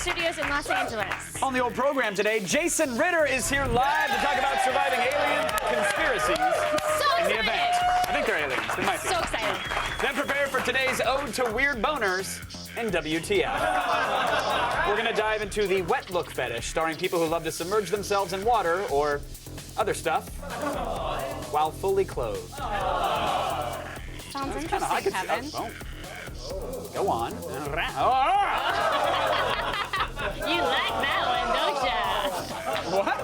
studios in Los Angeles. On the old program today, Jason Ritter is here live to talk about surviving alien conspiracies So in the excited! event. I think they're aliens. They might be. So excited. Then prepare for today's Ode to Weird Boners and WTF. We're going to dive into the wet look fetish, starring people who love to submerge themselves in water or other stuff while fully clothed. Sounds I interesting, could Kevin. see. Oh. Go on. You like that one, don't ya? What?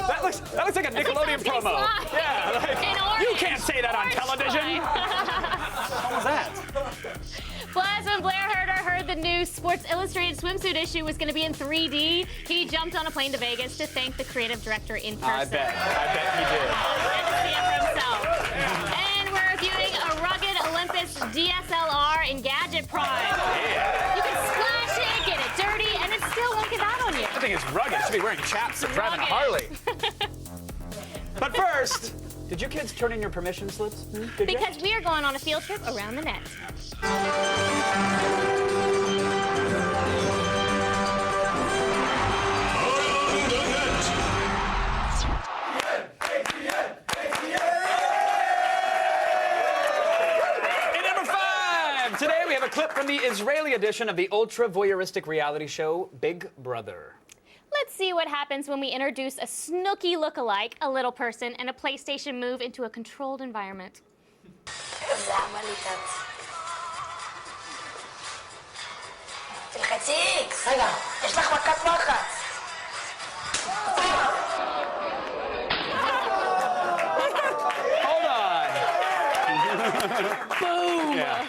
That looks like a Nickelodeon Sounds promo. like slime. Yeah, like, In orange. you can't say that on Orange television. slime. What was that? Plus, when Blair Herter heard the new Sports Illustrated swimsuit issue was going to be in 3D, he jumped on a plane to Vegas to thank the creative director in person. I bet he did. Glad to see it for himself. And we're reviewing a rugged Olympus DSLR in Gadget Prime. Yeah. You can splash it, get it dirty, and it still won't get out on you. I think it's rugged. It should be wearing chaps and driving a Rugged. Harley. But first, did you kids turn in your permission slips? Did you? Because we are going on a field trip around the net. And number 5, today we have a clip from the Israeli edition of the ultra-voyeuristic reality show Big Brother. Let's see what happens when we introduce a Snooki lookalike, a little person, and a PlayStation Move into a controlled environment. זה המליטת. תלחצי איקס. רגע, יש לך מכת מחץ. Hold on. Boom. Yeah.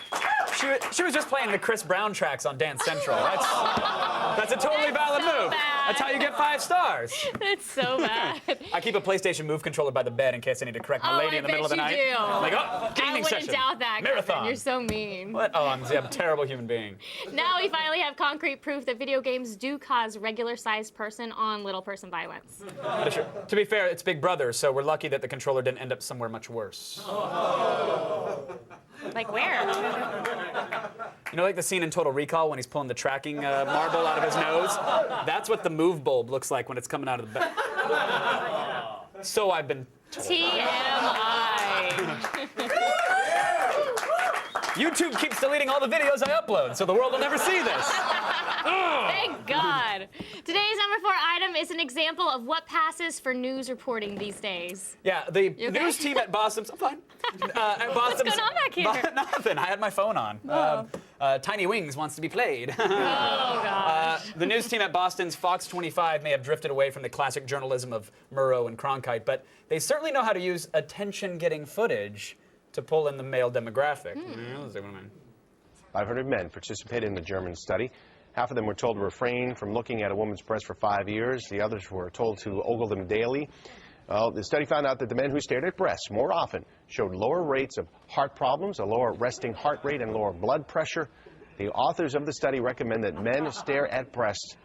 She was just playing the Chris Brown tracks on Dance Central. That's a totally valid so move. bad. That's how you get 5 stars. That's so bad. I keep a PlayStation Move controller by the bed in case I need to correct my lady in the middle of the night. Do. I'm like, oh, gaming I wouldn't session. doubt that, Marathon. Kevin. You're so mean. What? Oh, I'm a terrible human being. Now we finally have concrete proof that video games do cause regular-sized person on little person violence. But sure. To be fair, it's Big Brother, so we're lucky that the controller didn't end up somewhere much worse. Like where? You know, like the scene in Total Recall when he's pulling the tracking marble out of his nose? That's what the Move bulb looks like when it's coming out of the back. So I've been told. TMI. YouTube keeps deleting all the videos I upload, so the world will never see this. Thank God. Today's number 4 item is an example of what passes for news reporting these days. Yeah, the okay? news team at Boston's. I'm fine. At Boston's, What's going on back here? Nothing. I had my phone on. Tiny Wings wants to be played. Oh, God. The news team at Boston's Fox 25 may have drifted away from the classic journalism of Murrow and Cronkite, but they certainly know how to use attention-getting footage to pull in the male demographic. Yeah, let's see what I mean. 500 men participated in the German study. Half of them were told to refrain from looking at a woman's breast for 5 years. The others were told to ogle them daily. The study found out that the men who stared at breasts more often showed lower rates of heart problems, a lower resting heart rate, and lower blood pressure. The authors of the study recommend that men stare at breasts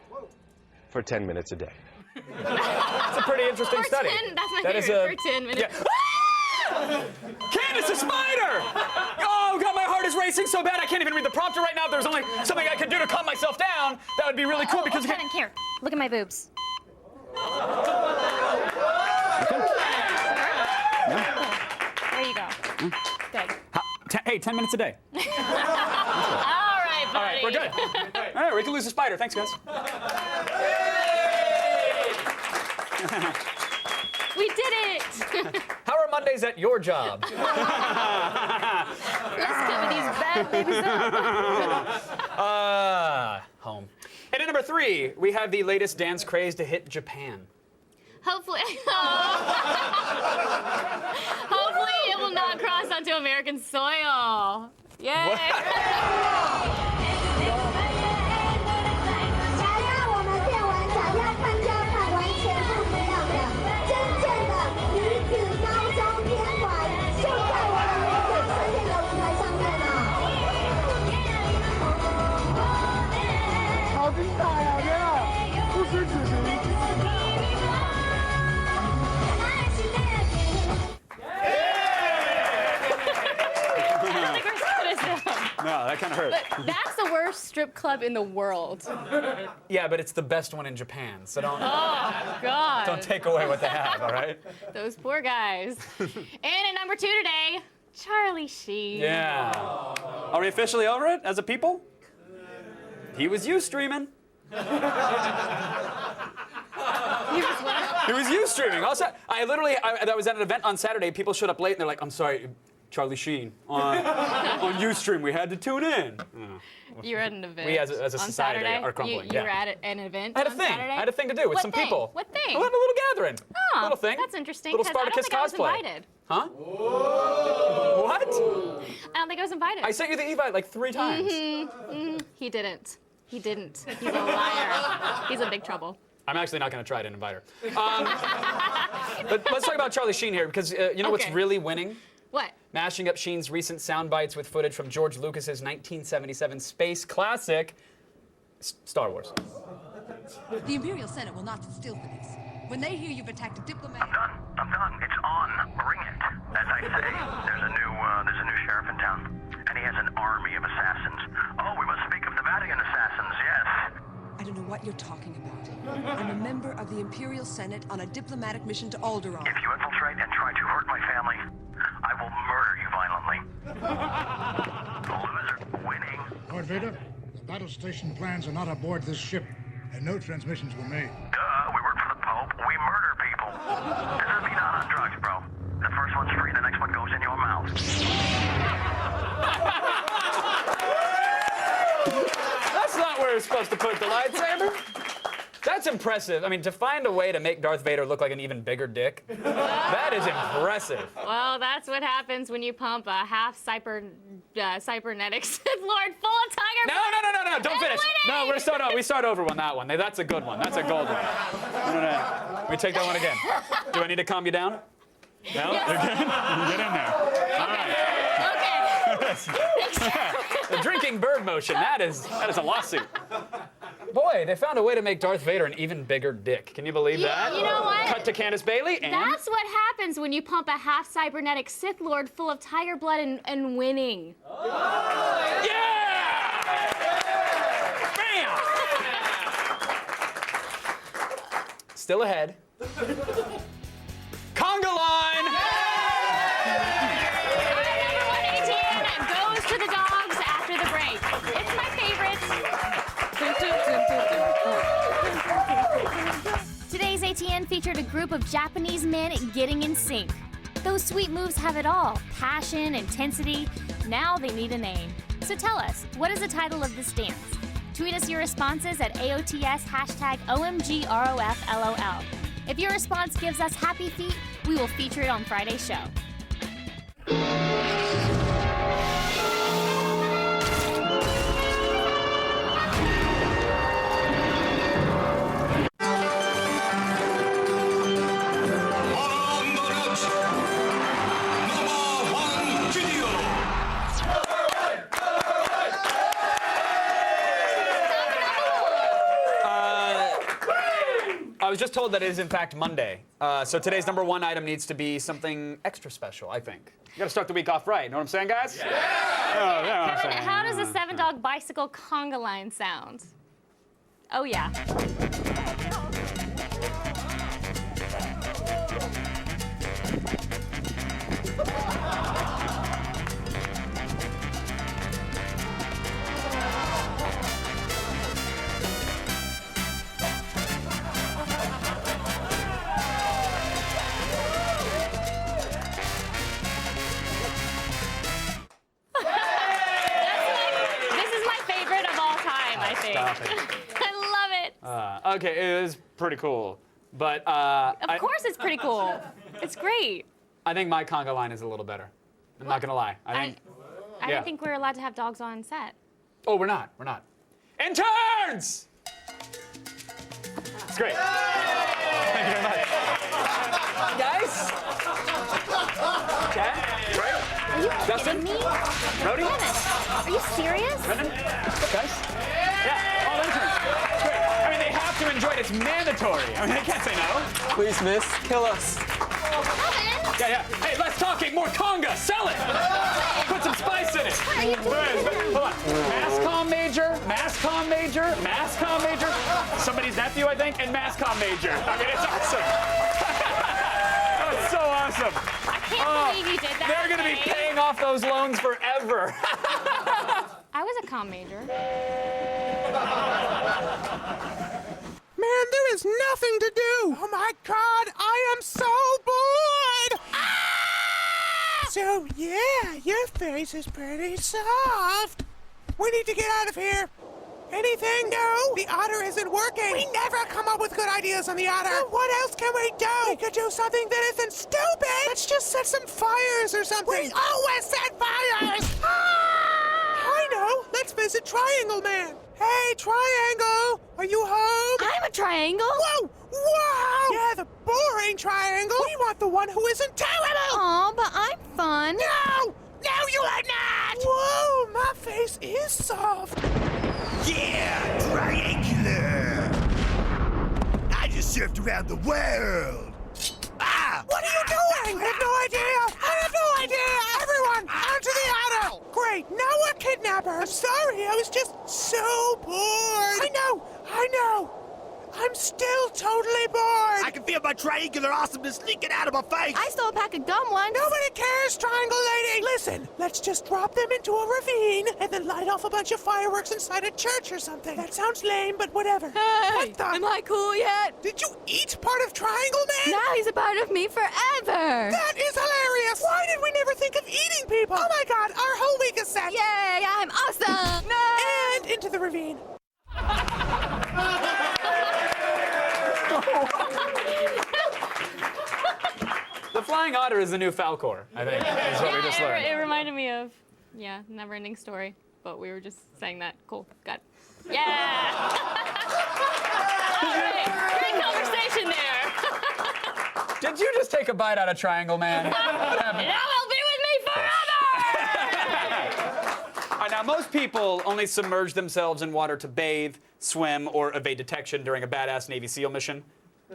for 10 minutes a day. That's a pretty interesting For study. 10, that's my That is favorite. For 10 minutes. Yeah. Candace, a spider! Oh, God, my heart is racing so bad I can't even read the prompter right now. If there's only something I could do to calm myself down, that would be really cool because... Kevin, here. Look at my boobs. There you go. Good. Hey, 10 minutes a day. All right, buddy. All right, we're good. All right, we can lose a spider. Thanks, guys. We did it. How are Mondays at your job? Let's cover these bad babies up. Home. And at number 3, we have the latest dance craze to hit Japan. Hopefully. Hopefully it will not cross onto American soil. Yay. 想要我们电玩想要参加看完全不一样的真正的女子高中天团，就在我们美水世界的舞台上面了。好精彩啊！天啊，不虚此行。 I don't think we're supposed to. No, that kind of hurt. But that's the worst strip club in the world. Yeah, but it's the best one in Japan, so don't God. take away what they have, all right? Those poor guys. And at number 2 today, Charlie Sheen. Yeah. Are we officially over it as a people? He was you streaming. He was what? It was you streaming. Also, I was at an event on Saturday. People showed up late and they're like, "I'm sorry, Charlie Sheen on Ustream. We had to tune in." You were at an event. We as a on society Saturday? are crumbling. You were at an event I had a on thing. Saturday? I had a thing to do with What some thing? people. What thing? I had a little gathering. Oh, little thing. that's interesting. Little 'cause Spartacus I don't think cosplay. I was invited. Huh? What? I don't think I was invited. I sent you the invite like 3 times. He didn't. He didn't. He's a liar. He's in big trouble. I'm actually not going to try to invite her. But let's talk about Charlie Sheen here, because you know what's Okay. really winning? What? Mashing up Sheen's recent sound bites with footage from George Lucas's 1977 space classic, Star Wars. The Imperial Senate will not sit still for this. When they hear you've attacked a diplomat... I'm done. It's on. Bring it. As I say, there's a new sheriff in town, and he has an army of assassins. Oh, we must speak of the Vatican assassins, yes. I don't know what you're talking about. I'm a member of the Imperial Senate on a diplomatic mission to Alderaan. If you infiltrate and try to hurt my family, I will murder you violently. The loser winning. Lord Vader, the battle station plans are not aboard this ship, and no transmissions were made. Duh, we work for the Pope. We murder people. This is me not on drugs, bro. The first one's free, the next one goes in your mouth. That's not where we're supposed to put the lightsaber. That's impressive. I mean, to find a way to make Darth Vader look like an even bigger dick, that is impressive. Well, that's what happens when you pump a half cybernetic Sith Lord full of tiger No, don't finish. No, we start over on that one. That's a good one. That's a gold one. No. Let me take that one again. Do I need to calm you down? No? Yes. You're good? Get in there. All right. Okay. The drinking bird motion, that is a lawsuit. Boy, they found a way to make Darth Vader an even bigger dick. Can you believe that? You know what? Cut to Candace Bailey and... That's what happens when you pump a half cybernetic Sith Lord full of tiger blood and winning. Yeah! Bam! Still ahead. Conga line! Our number 1 ATN goes to the dogs after the break. It's my favorite. Today's ATN featured a group of Japanese men getting in sync. Those sweet moves have it all: passion, intensity. Now they need a name. So tell us, what is the title of this dance? Tweet us your responses at AOTS #OMGROFLOL. If your response gives us happy feet, we will feature it on Friday's show. I was just told that it is in fact Monday. So today's number 1 item needs to be something extra special, I think. You gotta start the week off right, know what I'm saying, guys? Yeah! Oh, you know what I'm Kevin, saying. how does a 7-dog bicycle conga line sound? Oh, yeah. This is my favorite of all time, I think. Stop it. I love it. Okay, it is pretty cool. But Of course it's pretty cool. It's great. I think my conga line is a little better. I'm not gonna lie. I think. I Yeah. didn't think we were allowed to have dogs on set. Oh, we're not. We're not. Interns! It's great. Thank you very much. Guys? Okay, great. Are you Justin? kidding me? Brody? Kevin, are you serious? Brendan? Guys? Yeah, all interns. Great. I mean, they have to enjoy it. It's mandatory. I mean, they can't say no. Please, miss, kill us. Kevin! Yeah. Hey, less talking, more conga. Sell it. Put some spice in it. are you doing? Hold on. Mass comm major, mass comm major, mass comm major. Somebody's nephew, I think, and mass comm major. I mean, it's awesome. That's so awesome. I can't believe you did that. They're going to be paying off those loans forever. I was a comm major. Man, there is nothing to do. Oh my God, I am so bored. Ah! So yeah, your face is pretty soft. We need to get out of here. Anything? No, the otter isn't working. We never come up with good ideas on the otter. Well, what else can we do? We could do something that isn't stupid. Let's just set some fires or something. We always set fires. I know. Let's visit Triangle Man. Hey, Triangle, are you home? I'm a triangle. Whoa! Wow! Yeah, the boring triangle. We want the one who isn't terrible. Aw, but I'm fun. No! No, you are not! Whoa, my face is soft. Yeah, triangular. I just surfed around the world. Ah! What are you doing? I have no idea. I have no idea. Everyone, onto the otter. Great, now we're kidnappers. Sorry, I was just so bored. I know. I'm still totally bored. I can feel my triangular awesomeness leaking out of my face. I stole a pack of gum once. Nobody cares, Triangle Lady. Listen, let's just drop them into a ravine and then light off a bunch of fireworks inside a church or something. That sounds lame, but whatever. Hey, what the? am I cool yet? Did you eat part of Triangle Man? Now he's a part of me forever. That is hilarious. Why did we never think of eating people? Oh my God, our whole week is set. Yay, I'm awesome. No. And into the ravine. The flying otter is the new Falcor, I think, is what we just learned. It reminded me of, Never-Ending Story, but we were just saying that. Cool, got it. Yeah! All right, great conversation there. Did you just take a bite out of Triangle Man? What happened? Now he'll be with me forever! Now, most people only submerge themselves in water to bathe, swim, or evade detection during a badass Navy SEAL mission,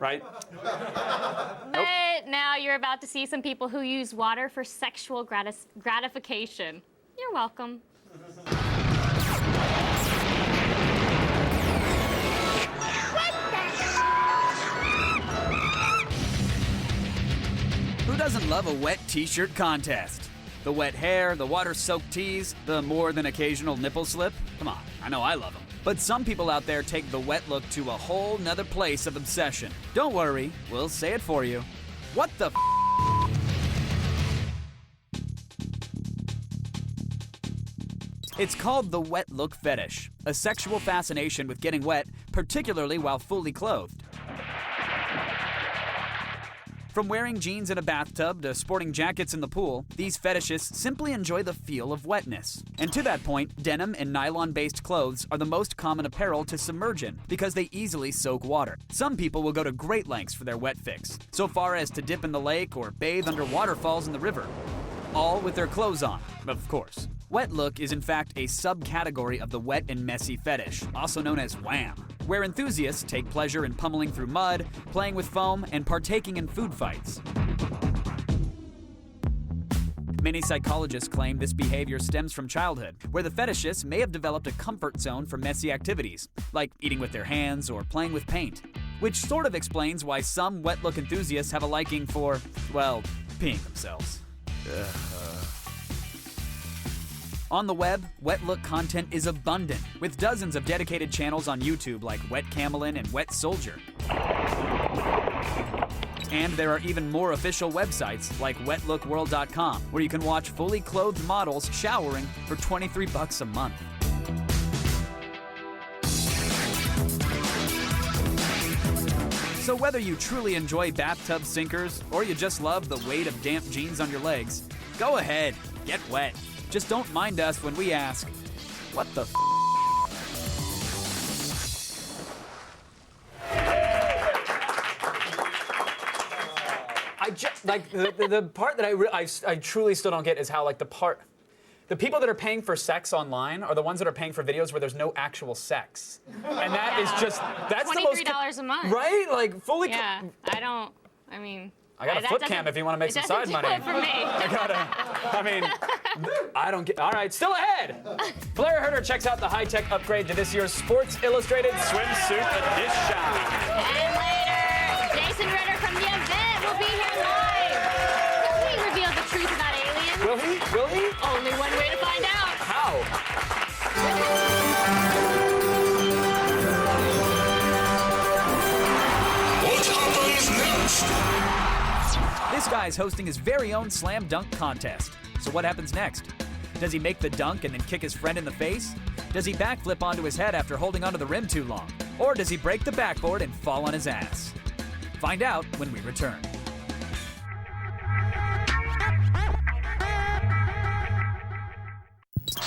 right? But now you're about to see some people who use water for sexual gratification. You're welcome. Who doesn't love a wet t-shirt contest? The wet hair, the water-soaked tees, the more than occasional nipple slip? Come on, I know I love them. But some people out there take the wet look to a whole nother place of obsession. Don't worry, we'll say it for you. What the It's called the wet look fetish, a sexual fascination with getting wet, particularly while fully clothed. From wearing jeans in a bathtub to sporting jackets in the pool, these fetishists simply enjoy the feel of wetness. And to that point, denim and nylon-based clothes are the most common apparel to submerge in because they easily soak water. Some people will go to great lengths for their wet fix, so far as to dip in the lake or bathe under waterfalls in the river. All with their clothes on, of course. Wet look is in fact a subcategory of the wet and messy fetish, also known as wham, where enthusiasts take pleasure in pummeling through mud, playing with foam, and partaking in food fights. Many psychologists claim this behavior stems from childhood, where the fetishists may have developed a comfort zone for messy activities, like eating with their hands or playing with paint. Which sort of explains why some wet look enthusiasts have a liking for, well, peeing themselves. On the web, wet look content is abundant, with dozens of dedicated channels on YouTube like Wet Camelin and Wet Soldier. And there are even more official websites like wetlookworld.com, where you can watch fully clothed models showering for $23 a month. So whether you truly enjoy bathtub sinkers or you just love the weight of damp jeans on your legs, go ahead, get wet. Just don't mind us when we ask, what the f***? The part that I truly still don't get is how the people that are paying for sex online are the ones that are paying for videos where there's no actual sex, and that is just that's the most $23 a month, right? Like fully. Yeah, I mean. I got a foot cam if you want to make some side money. For me. I don't get. All right, still ahead. Blair Herter checks out the high-tech upgrade to this year's Sports Illustrated swimsuit edition. And later, Jason Ritter from the event will be here live. Will he reveal the truth about aliens? Will he? Will he? Only one way to find out. How? What happens next? This guy's hosting his very own slam dunk contest. So what happens next? Does he make the dunk and then kick his friend in the face? Does he backflip onto his head after holding onto the rim too long? Or does he break the backboard and fall on his ass? Find out when we return.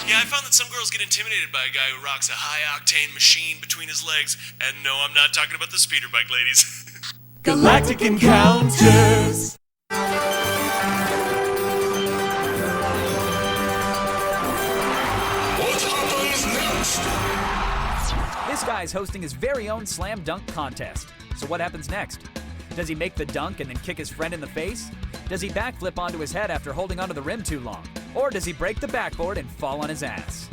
Yeah, I found that some girls get intimidated by a guy who rocks a high-octane machine between his legs. And no, I'm not talking about the speeder bike, ladies. Galactic Encounters. What happens next? This guy's hosting his very own slam dunk contest. So what happens next? Does he make the dunk and then kick his friend in the face? Does he backflip onto his head after holding onto the rim too long? Or does he break the backboard and fall on his ass?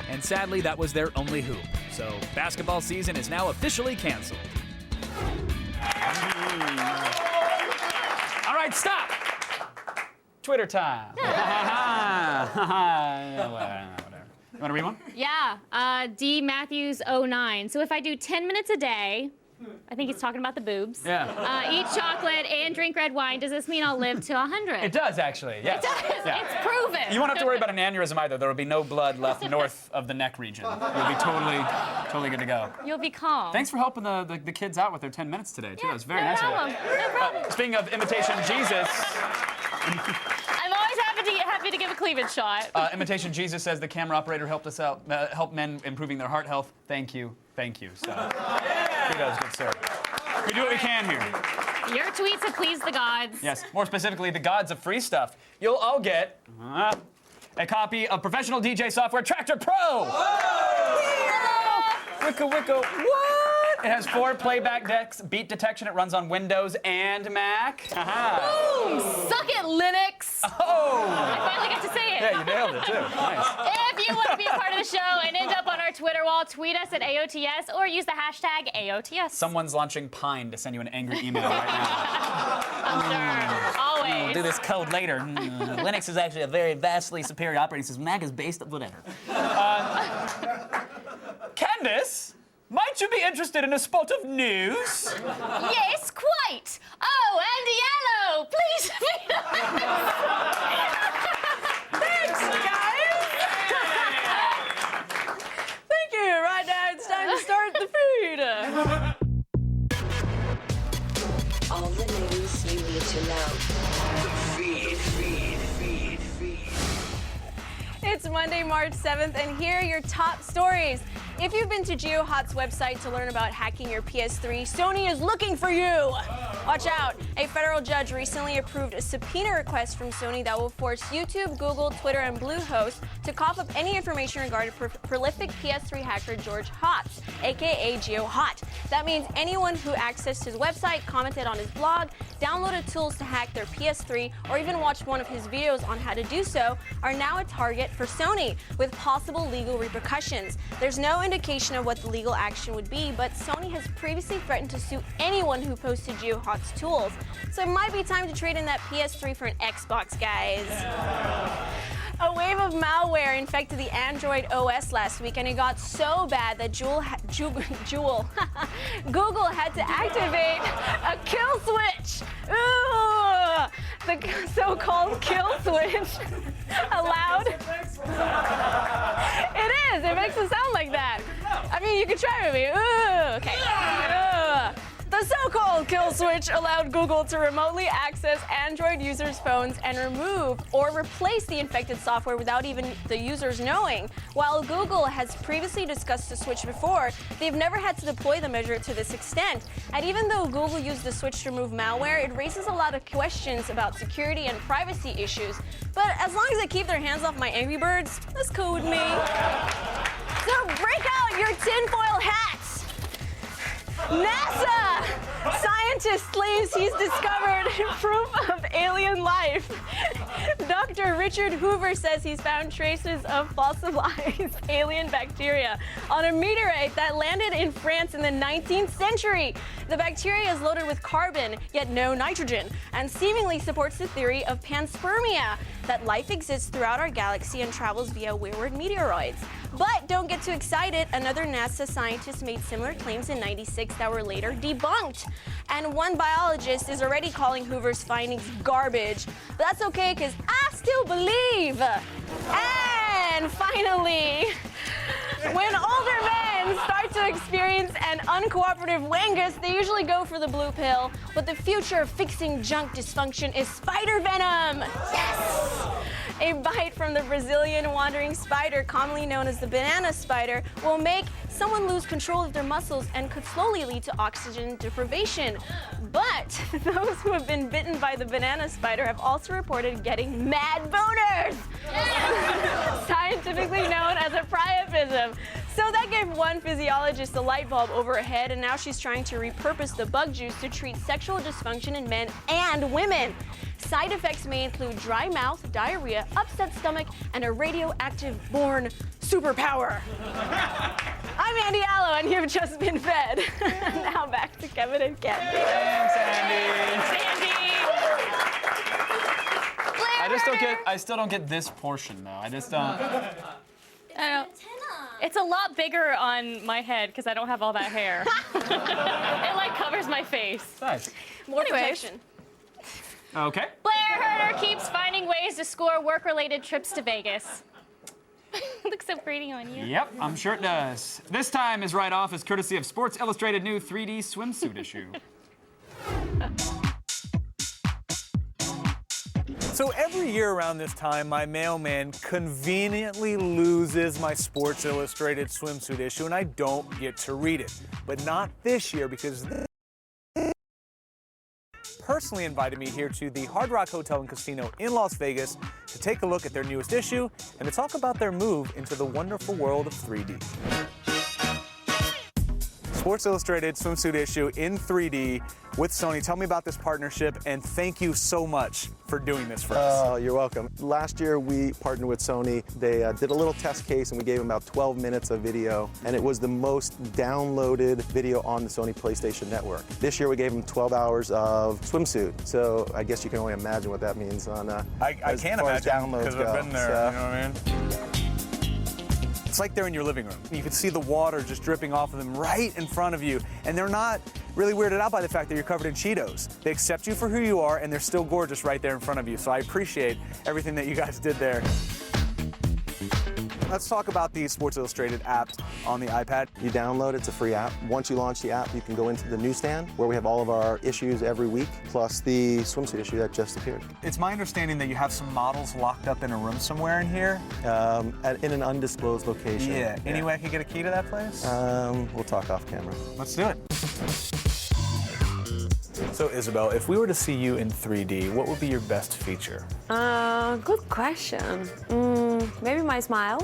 And sadly, that was their only hoop. So basketball season is now officially canceled. All right, stop. Twitter time. Whatever. You want to read one? Yeah, D. Matthews 09. So if I do 10 minutes a day, I think he's talking about the boobs. Yeah. Eat chocolate and drink red wine. Does this mean I'll live to 100? It does, actually. Yes. It does. Yeah. It's proven. You won't have to worry about an aneurysm either. There will be no blood left north of the neck region. You'll be totally good to go. You'll be calm. Thanks for helping the kids out with their 10 minutes today, too. Yeah, That was very no nice problem. of you. No problem. Speaking of Imitation Jesus, I'm always happy to give a cleavage shot. Imitation Jesus says the camera operator helped us out, helped men improving their heart health. Thank you. Thank you. So, kudos, good sir. We do what we can here. Your tweets have pleased the gods. Yes, more specifically, the gods of free stuff. You'll all get a copy of professional DJ software Tractor Pro. Wicca, wicca, what? It has 4 playback decks, beat detection. It runs on Windows and Mac. Boom! Suck it, Linux. Oh! I finally got to say it. Yeah, you nailed it too. Nice. If you want to be a part of the show and end up on our Twitter wall, tweet us at AOTS or use the hashtag AOTS. Someone's launching Pine to send you an angry email right now. I'm sure. Always. We'll do this code later. Linux is actually a very vastly superior operating system. Mac is based on whatever. Candace, might you be interested in a spot of news? Yes, quite. Oh, and yellow. Please feed us. Thanks, guys. Thank you. Right now, it's time to start the feed. All the news you need to know. Feed. It's Monday, March 7th, and here are your top stories. If you've been to GeoHot's website to learn about hacking your PS3, Sony is looking for you. Watch out. A federal judge recently approved a subpoena request from Sony that will force YouTube, Google, Twitter, and Bluehost to cough up any information regarding prolific PS3 hacker George Hotz, aka GeoHot. That means anyone who accessed his website, commented on his blog, downloaded tools to hack their PS3, or even watched one of his videos on how to do so are now a target for Sony, with possible legal repercussions. There's no indication of what the legal action would be, but Sony has previously threatened to sue anyone who posted GeoHot's tools. So it might be time to trade in that PS3 for an Xbox, guys. A wave of malware infected the Android OS last week, and it got so bad that Google had to activate a kill switch. Ooh, the so-called kill switch allowed. It is. It makes it sound like that. I mean, you can try with me. Ooh, okay. The so-called kill switch allowed Google to remotely access Android users' phones and remove or replace the infected software without even the users knowing. While Google has previously discussed the switch before, they've never had to deploy the measure to this extent. And even though Google used the switch to remove malware, it raises a lot of questions about security and privacy issues. But as long as they keep their hands off my Angry Birds, that's cool with me. So break out your tinfoil hats. NASA Scientist claims he's discovered proof of alien life. Dr. Richard Hoover says he's found traces of fossilized alien bacteria on a meteorite that landed in France in the 19th century. The bacteria is loaded with carbon, yet no nitrogen, and seemingly supports the theory of panspermia, that life exists throughout our galaxy and travels via wayward meteoroids. But don't get too excited. Another NASA scientist made similar claims in '96 that were later debunked. And one biologist is already calling Hoover's findings garbage. But that's okay, because I still believe. And finally, when older men start to experience an uncooperative wangus, they usually go for the blue pill. But the future of fixing junk dysfunction is spider venom. Yes! A bite from the Brazilian wandering spider, commonly known as the banana spider, will make someone lose control of their muscles and could slowly lead to oxygen deprivation. But those who have been bitten by the banana spider have also reported getting mad boners, scientifically known as a priapism. So that gave one physiologist a light bulb over her head, and now she's trying to repurpose the bug juice to treat sexual dysfunction in men and women. Side effects may include dry mouth, diarrhea, upset stomach, and a radioactive-born superpower. I'm Andy Allo, and you've just been fed. Now back to Kevin and Ken. Thanks, Andy. I still don't get this portion, though. I just don't. I don't know. It's a lot bigger on my head because I don't have all that hair. It like covers my face. Nice. More protection. Okay. Blair Herter keeps finding ways to score work-related trips to Vegas. Looks so pretty on you. Yep, I'm sure it does. This time his write-off is courtesy of Sports Illustrated new 3D swimsuit issue. So every year around this time, my mailman conveniently loses my Sports Illustrated swimsuit issue, and I don't get to read it. But not this year, because they personally invited me here to the Hard Rock Hotel and Casino in Las Vegas to take a look at their newest issue and to talk about their move into the wonderful world of 3D. Sports Illustrated swimsuit issue in 3D with Sony. Tell me about this partnership, and thank you so much for doing this for us. Oh, you're welcome. Last year we partnered with Sony. They did a little test case and we gave them about 12 minutes of video, and it was the most downloaded video on the Sony PlayStation Network. This year we gave them 12 hours of swimsuit, so I guess you can only imagine what that means on I can't imagine, because I've been there, you know what I mean? It's like they're in your living room. You can see the water just dripping off of them right in front of you, and they're not really weirded out by the fact that you're covered in Cheetos. They accept you for who you are, and they're still gorgeous right there in front of you, so I appreciate everything that you guys did there. Let's talk about the Sports Illustrated app on the iPad. You download it, it's a free app. Once you launch the app, you can go into the newsstand where we have all of our issues every week, plus the swimsuit issue that just appeared. It's my understanding that you have some models locked up in a room somewhere in here. In an undisclosed location. Yeah. Any way I could get a key to that place? We'll talk off camera. Let's do it. So, Isabel, if we were to see you in 3D, what would be your best feature? Good question. Maybe my smile.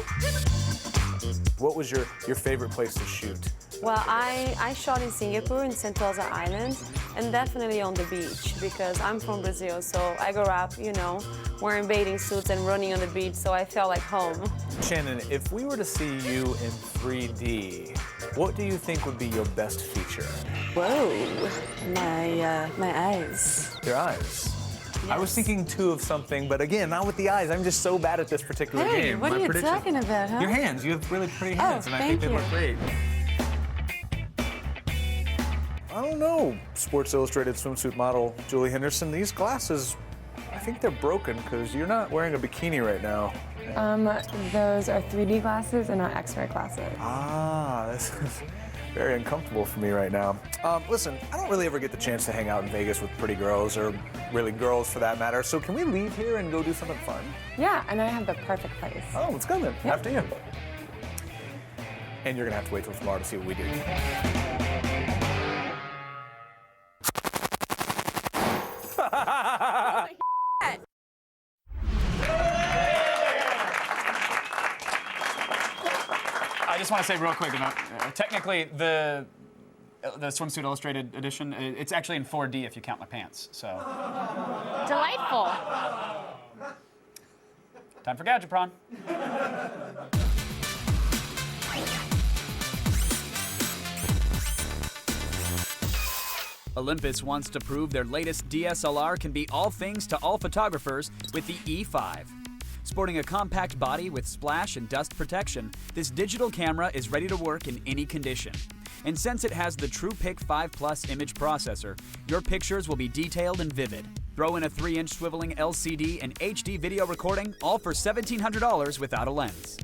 What was your favorite place to shoot? Well, I shot in Singapore, in Sentosa Island, and definitely on the beach, because I'm from Brazil, so I grew up, you know, wearing bathing suits and running on the beach, so I felt like home. Shannon, if we were to see you in 3D, what do you think would be your best feature? Whoa, my eyes. Your eyes? Yes. I was thinking too of something, but again, not with the eyes. I'm just so bad at this particular game. What are you talking about, huh? Your hands. You have really pretty hands, and I think they look great. I don't know, Sports Illustrated swimsuit model Julie Henderson. These glasses, I think they're broken because you're not wearing a bikini right now. Those are 3D glasses and not X-ray glasses. Ah, this is very uncomfortable for me right now. Listen, I don't really ever get the chance to hang out in Vegas with pretty girls, or really girls for that matter, so can we leave here and go do something fun? Yeah, and I have the perfect place. Oh, let's go then. Yep. After you. And you're gonna have to wait till tomorrow to see what we do. I just want to say real quick, technically the the Swimsuit Illustrated edition. It's actually in 4D if you count my pants. So. Delightful. Time for Gadgetron. Olympus wants to prove their latest DSLR can be all things to all photographers with the E5. Sporting a compact body with splash and dust protection, this digital camera is ready to work in any condition. And since it has the TruePic 5 Plus image processor, your pictures will be detailed and vivid. Throw in a 3-inch swiveling LCD and HD video recording, all for $1,700 without a lens.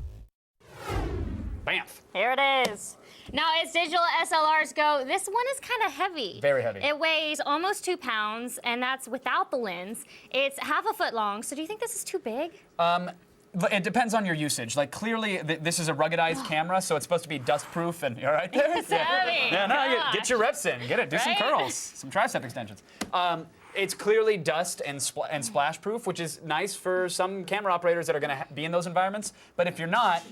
Bamf. Here it is. Now, as digital SLRs go, this one is kind of heavy. Very heavy. It weighs almost 2 pounds, and that's without the lens. It's half a foot long, so do you think this is too big? It depends on your usage. Like, clearly, this is a ruggedized camera, so it's supposed to be dust-proof, and you all right there? It's heavy. Yeah, no, get your reps in. Get it. Do some Right? curls, some tricep extensions. It's clearly dust and splash-proof, which is nice for some camera operators that are going to be in those environments. But if you're not,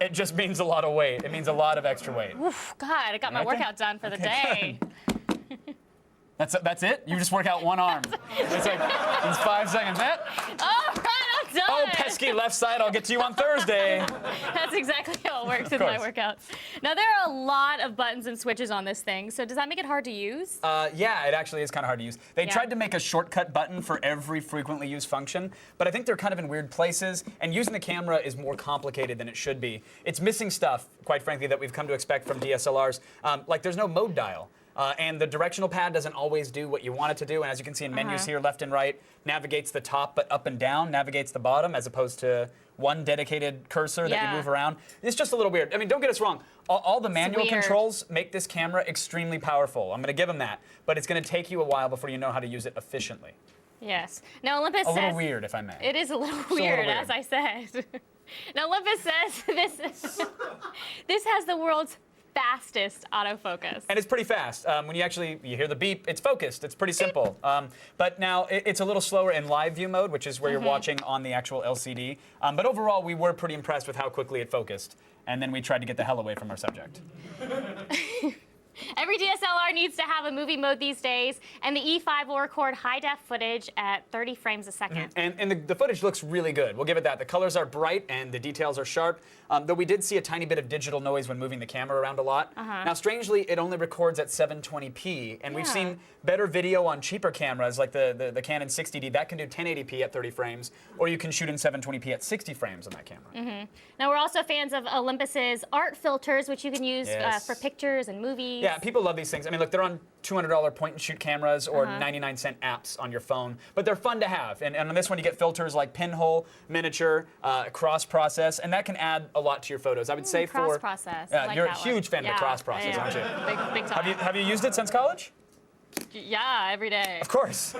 it just means a lot of weight. It means a lot of extra weight. Oof, God, I got my Right there? workout done for the Okay, day. That's it? You just work out one arm. It's like, it's 5 seconds. All right, I'm done. Oh, pesky left side, I'll get to you on Thursday. That's exactly how it works with my workouts. Now, there are a lot of buttons and switches on this thing, so does that make it hard to use? Yeah, it actually is kind of hard to use. They tried to make a shortcut button for every frequently used function, but I think they're kind of in weird places, and using the camera is more complicated than it should be. It's missing stuff, quite frankly, that we've come to expect from DSLRs. Like, there's no mode dial. And the directional pad doesn't always do what you want it to do. And as you can see in menus here, left and right, navigates the top, but up and down navigates the bottom, as opposed to one dedicated cursor that you move around. It's just a little weird. I mean, don't get us wrong. All the manual controls make this camera extremely powerful. I'm going to give them that. But it's going to take you a while before you know how to use it efficiently. Yes. Now, Olympus says... A little weird, if I may. It is a little weird, as I said. Now, Olympus says this has the world's fastest autofocus. And it's pretty fast. When you hear the beep, it's focused. It's pretty simple. But now it's a little slower in live view mode, which is where you're watching on the actual LCD. But overall, we were pretty impressed with how quickly it focused. And then we tried to get the hell away from our subject. Every DSLR needs to have a movie mode these days, and the E5 will record high-def footage at 30 frames a second. And the footage looks really good. We'll give it that. The colors are bright and the details are sharp, though we did see a tiny bit of digital noise when moving the camera around a lot. Now, strangely, it only records at 720p, and we've seen better video on cheaper cameras, like the Canon 60D. That can do 1080p at 30 frames, or you can shoot in 720p at 60 frames on that camera. Now, we're also fans of Olympus's art filters, which you can use for pictures and movies. Yeah, people love these things. I mean, look, they're on $200 point-and-shoot cameras or 99-cent apps on your phone, but they're fun to have. And on this one, you get filters like pinhole, miniature, cross-process, and that can add a lot to your photos. I would say cross-process. Yeah, you're a huge fan of the cross-process, aren't you? Big time. Have you used it since college? Yeah, every day. Of course.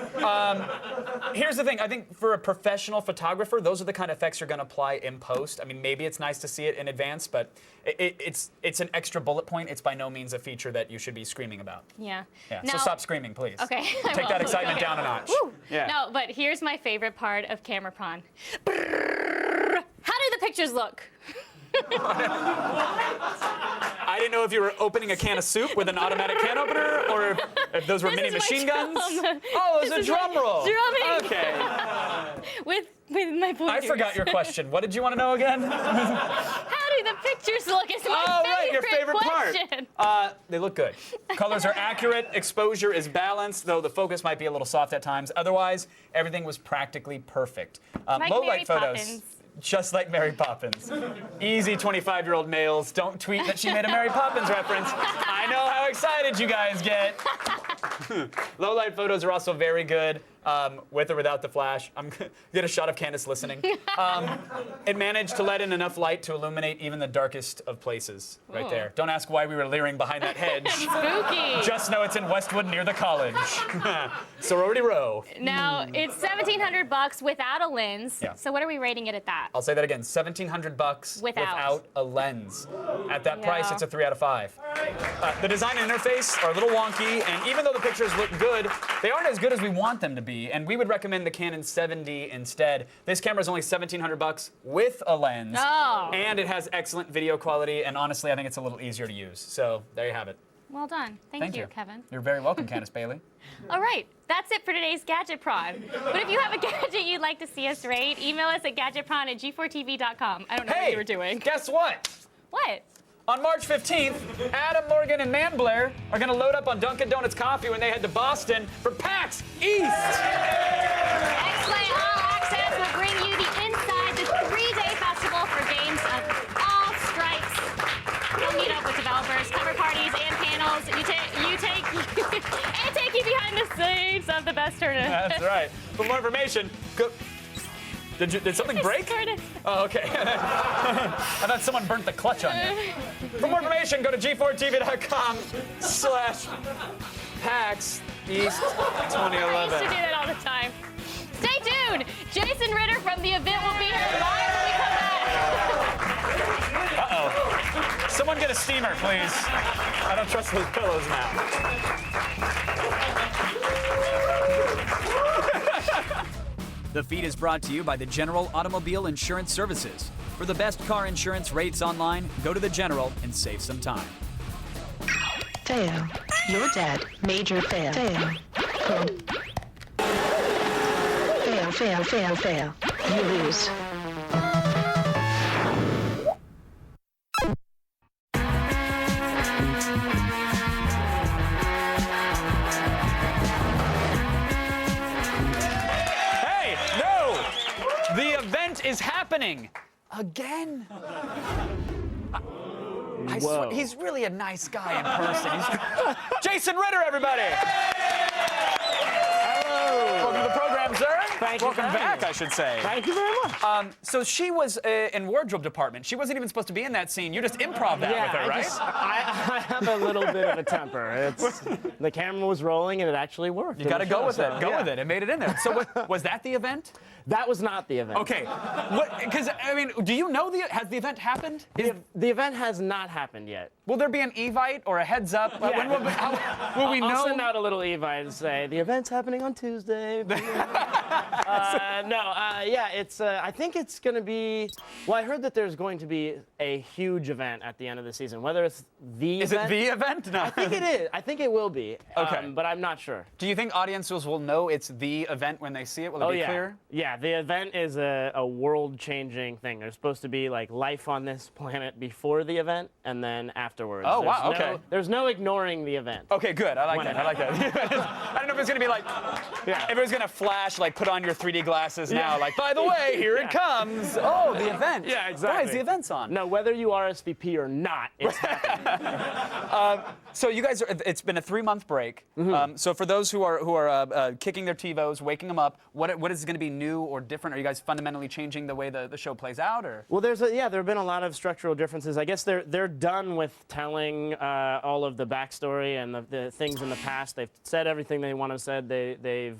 Here's the thing. I think for a professional photographer, those are the kind of effects you're going to apply in post. I mean, maybe it's nice to see it in advance, but it's an extra bullet point. It's by no means a feature that you should be screaming about. Yeah. Yeah. Now, so stop screaming, please. Okay. Take that excitement down a notch. Woo. Yeah. No, but here's my favorite part of Camera Prawn. How do the pictures look? I didn't know if you were opening a can of soup with an automatic can opener, or if those were mini machine guns. Oh, it was a drum roll. Drumming. Okay. with my pointers. I forgot your question. What did you want to know again? How do the pictures look? Is my right, your favorite question. part. They look good. Colors are accurate. Exposure is balanced, though the focus might be a little soft at times. Otherwise, everything was practically perfect. Like low Mary light photos. Poppins. Just like Mary Poppins. Easy 25-year-old males. Don't tweet that she made a Mary Poppins reference. I know how excited you guys get. Low light photos are also very good, with or without the flash. I'm gonna get a shot of Candace listening. It managed to let in enough light to illuminate even the darkest of places, right there. Don't ask why we were leering behind that hedge. Spooky. Just know it's in Westwood near the college. Sorority Row. Now, it's $1,700 without a lens. Yeah. So what are we rating it at that? I'll say that again, $1,700 Without a lens. At that price, it's a 3 out of 5. The design and interface are a little wonky, and even though the pictures look good, they aren't as good as we want them to be, and we would recommend the Canon 7D instead. This camera is only $1,700 with a lens, and it has excellent video quality, and honestly, I think it's a little easier to use. So there you have it. Well done. Thank you, Kevin. You're very welcome, Candace Bailey. All right, that's it for today's Gadget Prawn. But if you have a gadget you'd like to see us rate, email us at gadgetprawn@g4tv.com. I don't know what you were doing. Guess what? What? On March 15th, Adam Morgan and Man Blair are going to load up on Dunkin' Donuts coffee when they head to Boston for PAX East. X-Play All Access will bring you the inside the 3-day festival for games of all stripes. You'll meet up with developers, cover parties, and panels. And take you behind the scenes of the best tournament. That's right. For more information, go. Did something break? Oh, okay. I thought someone burnt the clutch on you. For more information, go to g4tv.com/PAX East 2011. I used to do that all the time. Stay tuned. Jason Ritter from the event will be here live when we come back. Uh-oh. Someone get a steamer, please. I don't trust those pillows now. The feed is brought to you by the General Automobile Insurance Services. For the best car insurance rates online, go to the General and save some time. Fail. You're dead. Major fail. Fail. Fail, fail, fail, fail. You lose. Is happening again. I swear, he's really a nice guy in person. Jason Ritter, everybody. Hello. Welcome to the program, sir. Thank you. Welcome back, I should say. Thank you very much. So she was in wardrobe department. She wasn't even supposed to be in that scene. You just improv that with her, right? I have a little bit of a temper. The camera was rolling and it actually worked. You got to go with it. Go with it. It made it in there. So was that the event? That was not the event. Okay. Because, I mean, do you know has the event happened? The event has not happened yet. Will there be an Evite or a heads up? Yeah. When will we know? I'll send out a little Evite and say, the event's happening on Tuesday. I think it's going to be, well, I heard that there's going to be a huge event at the end of the season. Whether it's the event. Is it the event? No. I think it is. I think it will be. Okay. But I'm not sure. Do you think audiences will know it's the event when they see it? Will it be clear? Yeah, the event is a world-changing thing. There's supposed to be like life on this planet before the event and then afterwards. Oh, wow, okay. There's no ignoring the event. Okay, good. I like that. I like that. I don't know if it's going to be like, if it was going to flash, like put on your 3D glasses now, like, by the way, here it comes. Oh, the event. Yeah, exactly. Guys, the event's on. No, whether you RSVP or not, it's happening. So you guys, it's been a 3-month break. Mm-hmm. So for those who are kicking their TiVos, waking them up, what is going to be new or different? Are you guys fundamentally changing the way the show plays out, or? Well, there have been a lot of structural differences. I guess they're done with telling all of the backstory and the things in the past. They've said everything they want to said. They've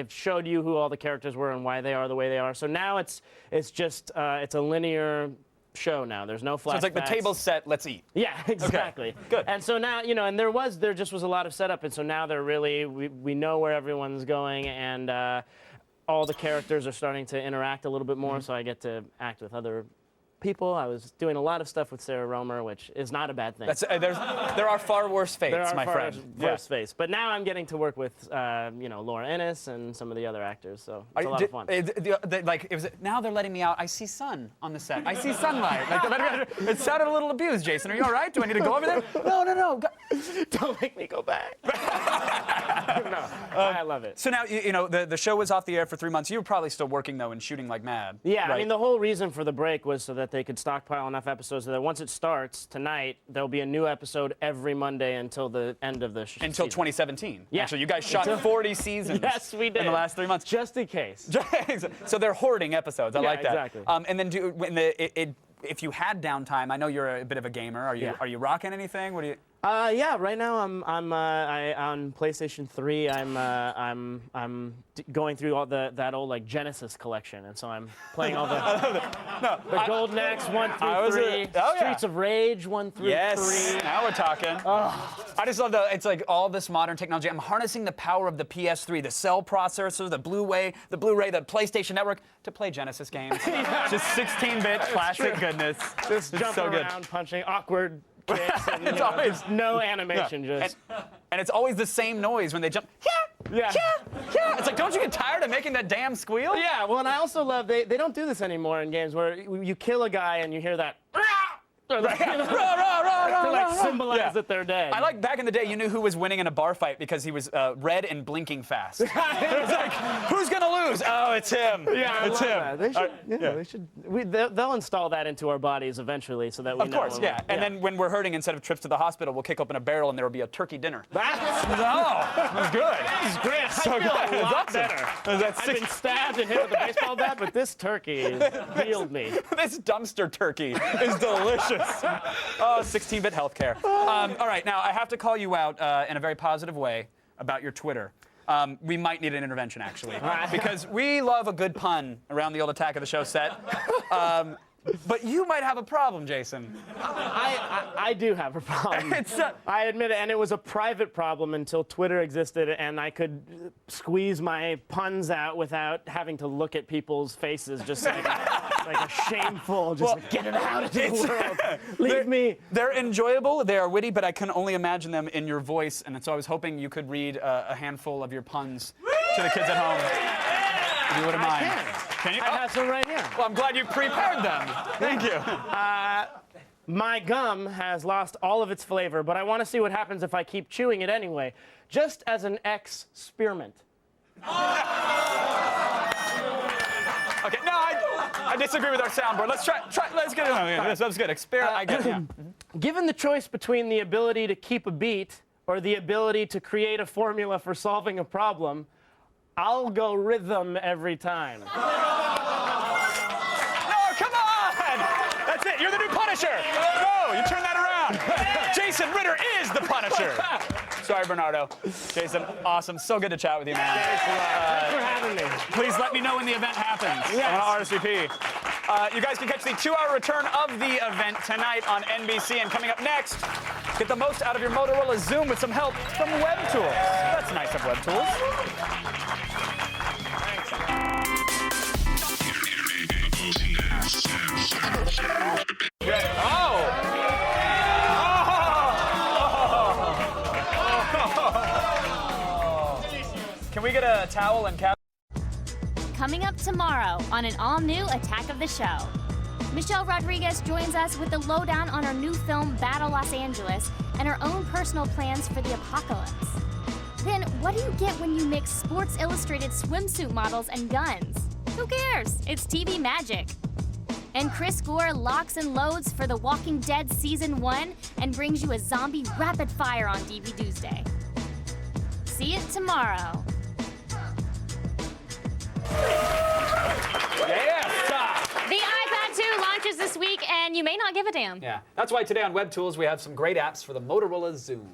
showed you who all the characters were and why they are the way they are. So now it's just it's a linear show now. There's no flashbacks. So it's like the table's set, let's eat. Yeah, exactly. Okay, good. And so now, and there just was a lot of setup, and so now we know where everyone's going, and all the characters are starting to interact a little bit more, so I get to act with other people. I was doing a lot of stuff with Sarah Romer, which is not a bad thing. There are far worse fates, my friend. Worse fates. But now I'm getting to work with, Laura Innes and some of the other actors, so it's a lot of fun. Now they're letting me out. I see sun on the set. I see sunlight. It sounded a little abused, Jason. Are you all right? Do I need to go over there? No. Don't make me go back. No, I love it. So now, the show was off the air for 3 months. You were probably still working, though, and shooting like mad. Yeah, right? I mean, the whole reason for the break was so that they could stockpile enough episodes so that once it starts tonight, there'll be a new episode every Monday until the end of the season. Until 2017. Yeah. Actually, you guys shot 40 seasons. Yes, we did. In the last 3 months. Just in case. So they're hoarding episodes. I like that. Exactly. And then if you had downtime, I know you're a bit of a gamer. Are you rocking anything? What do you? Yeah, right now I'm on PlayStation 3. I'm going through all that old like Genesis collection, and so I'm playing all the Golden Axe 1 through 3, Streets of Rage 1 through 3. Yes, now we're talking. Oh. I just love it's like all this modern technology. I'm harnessing the power of the PS3, the cell processor, the Blu-ray, the PlayStation Network to play Genesis games. Just 16-bit classic goodness. Just jumping around, punching awkward kicks. And, It's you know, always- just no animation. Yeah. Just And it's always the same noise when they jump. Yeah. It's like, don't you get tired of making that damn squeal? Yeah, well, and I also love they don't do this anymore in games where you kill a guy and you hear that. To like symbolize that they're dead. I like back in the day, you knew who was winning in a bar fight because he was red and blinking fast. It was like, who's gonna lose? Oh, it's him. Yeah, I it's love him. that. They should. They should. They'll install that into our bodies eventually, so that we Of know. course, yeah. And then when we're hurting, instead of trips to the hospital, we'll kick open a barrel and there will be a turkey dinner. That's good. This is great. So I feel good. a lot That's better. awesome. I've been stabbed and hit with a baseball bat, but this turkey has healed me. This dumpster turkey is delicious. Oh, 16-bit healthcare. All right, now I have to call you out in a very positive way about your Twitter. We might need an intervention, actually, because we love a good pun around the old Attack of the Show set. But you might have a problem, Jason. I do have a problem. I admit it, and it was a private problem until Twitter existed, and I could squeeze my puns out without having to look at people's faces, just like a shameful, just like, get it out into the world. Leave me. They're enjoyable, they are witty, but I can only imagine them in your voice, and so I was hoping you could read a handful of your puns to the kids at home. If you wouldn't mind. Can you? I have some right here. Well, I'm glad you prepared them. Thank you. My gum has lost all of its flavor, but I want to see what happens if I keep chewing it anyway, just as an experiment. Okay, no, I disagree with our soundboard. Let's try. Let's get it on. Yeah, that's good. Experiment. I get it. Yeah. Given the choice between the ability to keep a beat or the ability to create a formula for solving a problem, I'll go rhythm every time. No, come on! That's it. You're the new Punisher. No, you turn that around. Jason Ritter is the Punisher. Sorry, Bernardo. Jason, awesome. So good to chat with you, man. Thanks a lot. Thanks for having me. Please let me know when the event happens. Yes. I want to RSVP. You guys can catch the 2-hour return of the event tonight on NBC. And coming up next, get the most out of your Motorola Zoom with some help from WebTools. That's nice of WebTools. Can we get a towel and cap? Coming up tomorrow on an all-new Attack of the Show. Michelle Rodriguez joins us with the lowdown on her new film, Battle Los Angeles, and her own personal plans for the apocalypse. Then, what do you get when you mix Sports Illustrated swimsuit models and guns? Who cares? It's TV magic. And Chris Gore locks and loads for The Walking Dead Season 1 and brings you a zombie rapid fire on DVD Tuesday. See it tomorrow. The iPad 2 launches this week, and you may not give a damn. Yeah, that's why today on WebTools we have some great apps for the Motorola Zoom.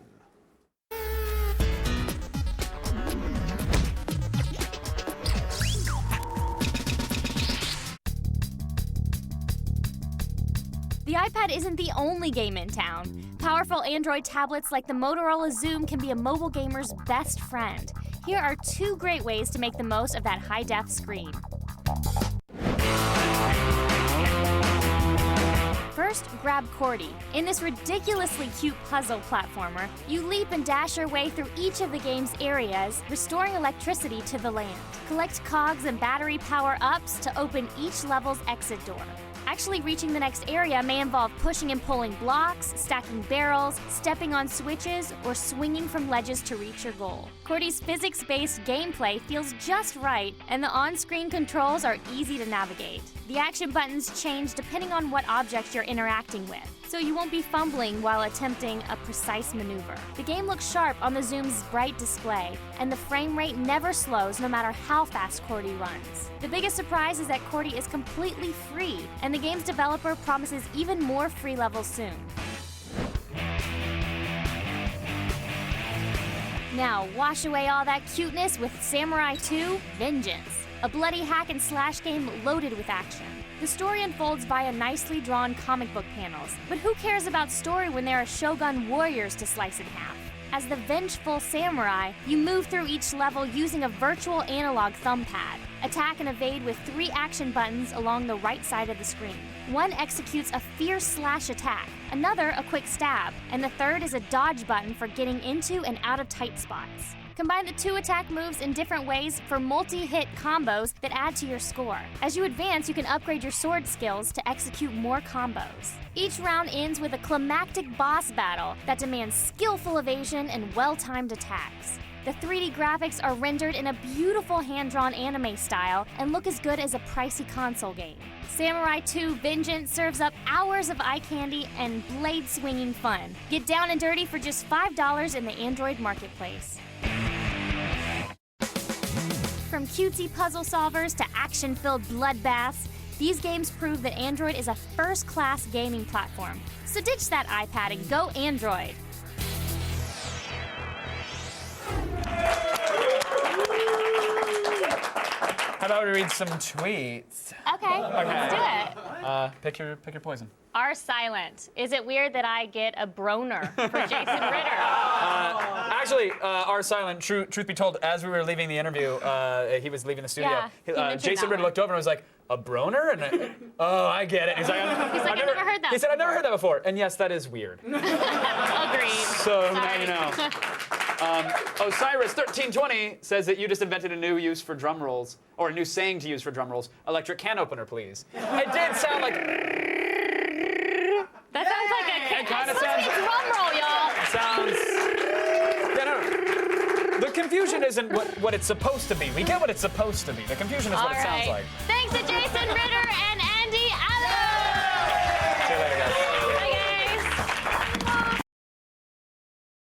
The iPad isn't the only game in town. Powerful Android tablets like the Motorola Zoom can be a mobile gamer's best friend. Here are 2 great ways to make the most of that high-def screen. First, grab Cordy. In this ridiculously cute puzzle platformer, you leap and dash your way through each of the game's areas, restoring electricity to the land. Collect cogs and battery power-ups to open each level's exit door. Actually reaching the next area may involve pushing and pulling blocks, stacking barrels, stepping on switches, or swinging from ledges to reach your goal. Cordy's physics-based gameplay feels just right, and the on-screen controls are easy to navigate. The action buttons change depending on what objects you're interacting with, so you won't be fumbling while attempting a precise maneuver. The game looks sharp on the Zoom's bright display, and the frame rate never slows no matter how fast Cordy runs. The biggest surprise is that Cordy is completely free, and the game's developer promises even more free levels soon. Now, wash away all that cuteness with Samurai 2: Vengeance, a bloody hack and slash game loaded with action. The story unfolds via nicely drawn comic book panels, but who cares about story when there are Shogun warriors to slice in half? As the vengeful samurai, you move through each level using a virtual analog thumb pad. Attack and evade with 3 action buttons along the right side of the screen. One executes a fierce slash attack, another a quick stab, and the third is a dodge button for getting into and out of tight spots. Combine the 2 attack moves in different ways for multi-hit combos that add to your score. As you advance, you can upgrade your sword skills to execute more combos. Each round ends with a climactic boss battle that demands skillful evasion and well-timed attacks. The 3D graphics are rendered in a beautiful hand-drawn anime style and look as good as a pricey console game. Samurai 2 Vengeance serves up hours of eye candy and blade-swinging fun. Get down and dirty for just $5 in the Android marketplace. From cutesy puzzle solvers to action-filled bloodbaths, these games prove that Android is a first-class gaming platform. So ditch that iPad and go Android. How about we read some tweets? Okay, let's do it. Pick your poison. R silent. Is it weird that I get a broner for Jason Ritter? Actually, R silent. Truth be told, as we were leaving the interview, he was leaving the studio. Yeah, he mentioned Jason that Ritter one. looked over and was like, "A broner?" And oh, I get it. He's like, I've never heard that He said, "I've never heard that before." And yes, that is weird. Agreed. So now you know. Osiris1320 says that you just invented a new use for drum rolls, or a new saying to use for drum rolls. Electric can opener, please. It did sound like. That sounds like a It kind of supposed to sounds. be drum roll, y'all. It sounds. Yeah, no. The confusion isn't what it's supposed to be. We get what it's supposed to be. The confusion is what All it sounds right. like. Thanks to Jason Ritter and